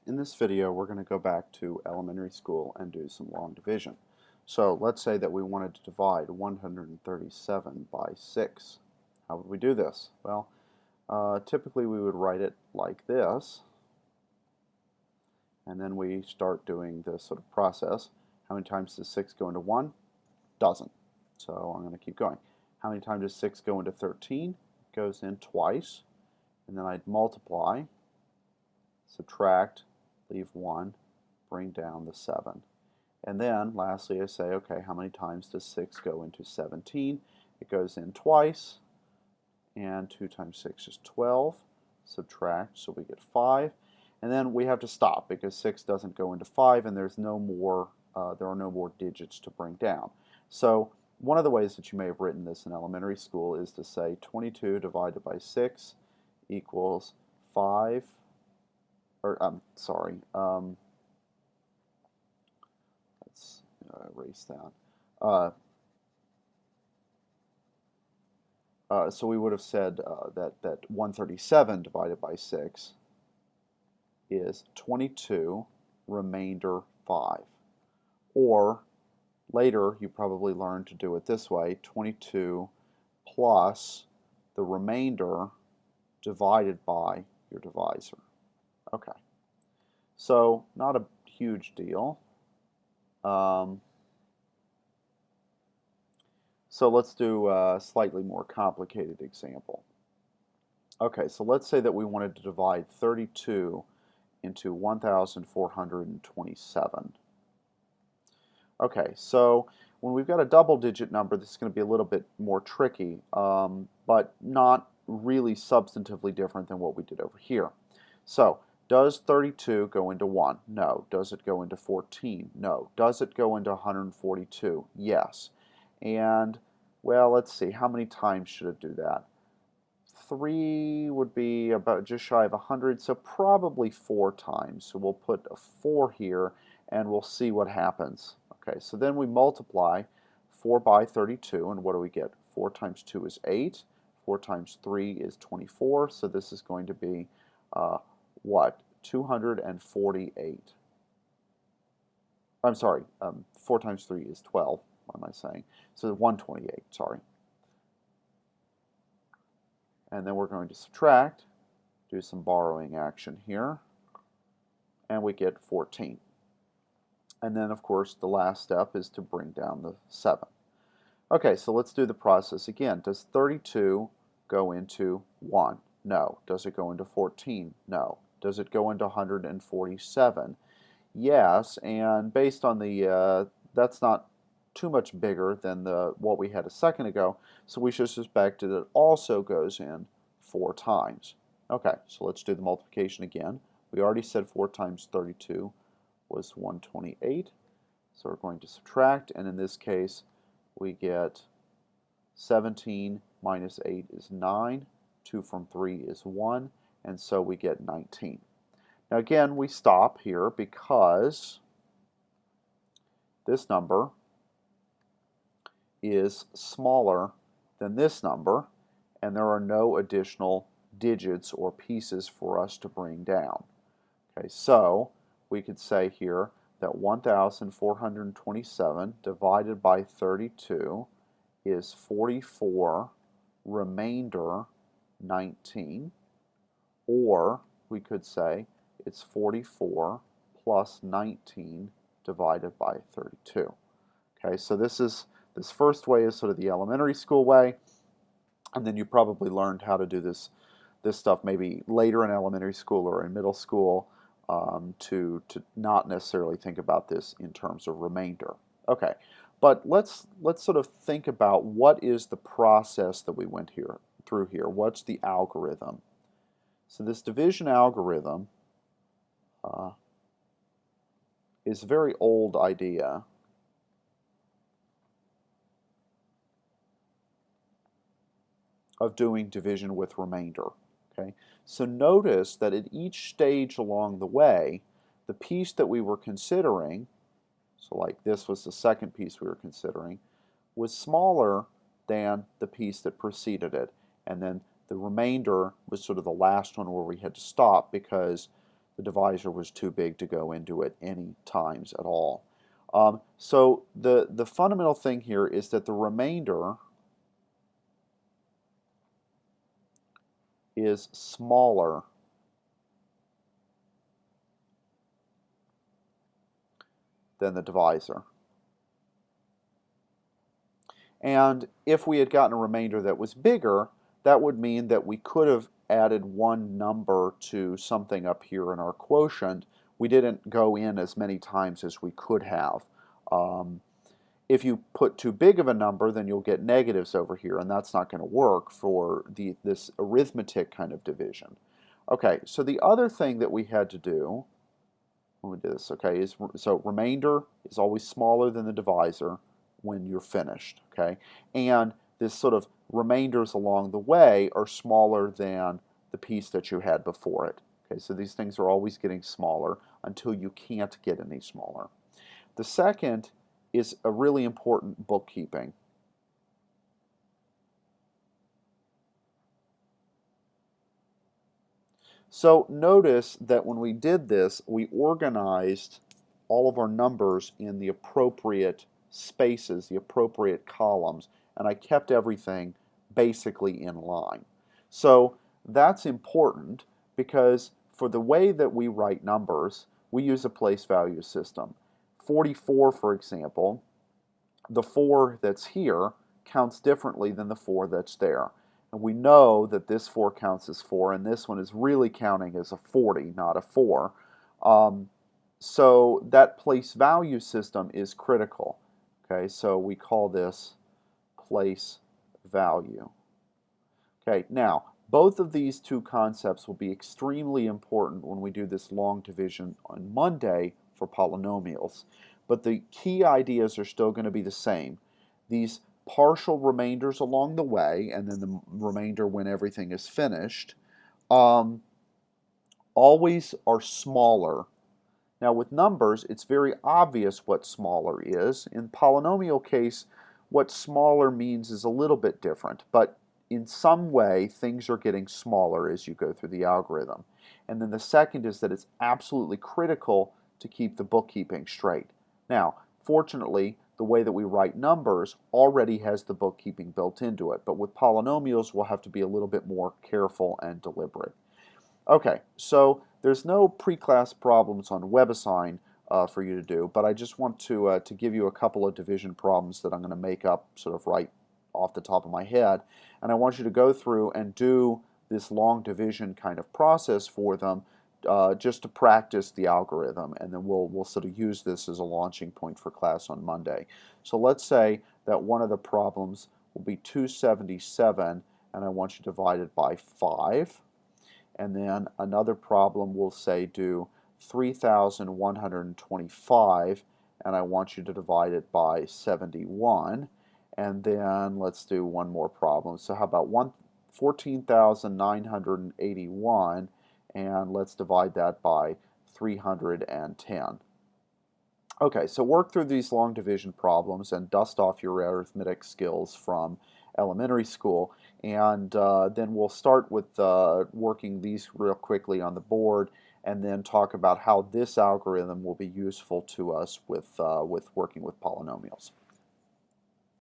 In this video, we're going to go back to elementary school and do some long division. So let's say that we wanted to divide 137 by 6. How would we do this? Well, typically we would write it like this, and then we start doing this sort of process. How many times does 6 go into 1? Doesn't. So I'm going to keep going. How many times does 6 go into 13? It goes in twice. And then I'd multiply, subtract, leave 1, bring down the 7. And then lastly I say, okay, how many times does 6 go into 17? It goes in twice, and 2 times 6 is 12. Subtract, so we get 5. And then we have to stop because 6 doesn't go into 5, and there's no more, there are no more digits to bring down. So one of the ways that you may have written this in elementary school is to say 22 divided by 6 equals 5, or let's erase that. So we would have said that 137 divided by 6 is 22 remainder 5. Or later you probably learned to do it this way, 22 plus the remainder divided by your divisor. Okay, so not a huge deal. So let's do a slightly more complicated example. Okay, so let's say that we wanted to divide 32 into 1,427. Okay, so when we've got a double-digit number, this is going to be a little bit more tricky, but not really substantively different than what we did over here. So, does 32 go into 1? No. Does it go into 14? No. Does it go into 142? Yes. And, well, let's see, how many times should it do that? 3 would be about just shy of 100, so probably 4 times. So we'll put a 4 here, and we'll see what happens. Okay, so then we multiply 4 by 32, and what do we get? 4 times 2 is 8. 4 times 3 is 24, so this is going to be, what? 248. I'm sorry, 4 times 3 is 12. What am I saying? So 128, sorry. And then we're going to subtract, do some borrowing action here, and we get 14. And then, of course, the last step is to bring down the 7. Okay, so let's do the process again. Does 32 go into 1? No. Does it go into 14? No. Does it go into 147? Yes, and based on the, that's not too much bigger than what we had a second ago, so we should suspect that it also goes in 4 times. Okay, so let's do the multiplication again. We already said 4 times 32 was 128, so we're going to subtract, and in this case we get 17 minus 8 is 9, 2 from 3 is 1, and so we get 19. Now again, we stop here because this number is smaller than this number, and there are no additional digits or pieces for us to bring down. Okay, so we could say here that 1,427 divided by 32 is 44 remainder 19, or we could say it's 44 plus 19 divided by 32. Okay, so this first way is sort of the elementary school way, and then you probably learned how to do this stuff maybe later in elementary school or in middle school, to not necessarily think about this in terms of remainder. Okay, but let's sort of think about what is the process that we went through here. What's the algorithm? So this division algorithm is a very old idea. Of doing division with remainder. Okay, so notice that at each stage along the way, the piece that we were considering, so like this was the second piece we were considering, was smaller than the piece that preceded it, and then the remainder was sort of the last one where we had to stop because The divisor was too big to go into it any times at all. So the fundamental thing here is that the remainder is smaller than the divisor. And if we had gotten a remainder that was bigger, that would mean that we could have added one number to something up here in our quotient. We didn't go in as many times as we could have. If you put too big of a number, then you'll get negatives over here, and that's not going to work for this arithmetic kind of division. Okay, so the other thing that we had to do when we do this, okay, is so remainder is always smaller than the divisor when you're finished, okay, and this sort of remainders along the way are smaller than the piece that you had before it. Okay, so these things are always getting smaller until you can't get any smaller. The second is a really important bookkeeping. So notice that when we did this, we organized all of our numbers in the appropriate spaces, the appropriate columns, and I kept everything basically in line. So that's important because for the way that we write numbers, we use a place value system. 44, for example, the 4 that's here counts differently than the 4 that's there. And we know that this 4 counts as 4, and this one is really counting as a 40, not a 4. So that place value system is critical. Okay, so we call this place value. Okay, now both of these two concepts will be extremely important when we do this long division on Monday for polynomials. But the key ideas are still going to be the same. These partial remainders along the way, and then the remainder when everything is finished, always are smaller. Now with numbers, it's very obvious what smaller is. In polynomial case, what smaller means is a little bit different, but in some way things are getting smaller as you go through the algorithm. And then the second is that it's absolutely critical to keep the bookkeeping straight. Now, fortunately, the way that we write numbers already has the bookkeeping built into it, but with polynomials we'll have to be a little bit more careful and deliberate. Okay, so there's no pre-class problems on WebAssign for you to do, but I just want to give you a couple of division problems that I'm going to make up sort of right off the top of my head, and I want you to go through and do this long division kind of process for them just to practice the algorithm, and then we'll sort of use this as a launching point for class on Monday. So let's say that one of the problems will be 277, and I want you to divide it by 5. And then another problem will say do 3,125, and I want you to divide it by 71. And then let's do one more problem. So how about 14,981, and let's divide that by 310. Okay, so work through these long division problems and dust off your arithmetic skills from elementary school, and then we'll start with working these real quickly on the board, and then talk about how this algorithm will be useful to us with working with polynomials.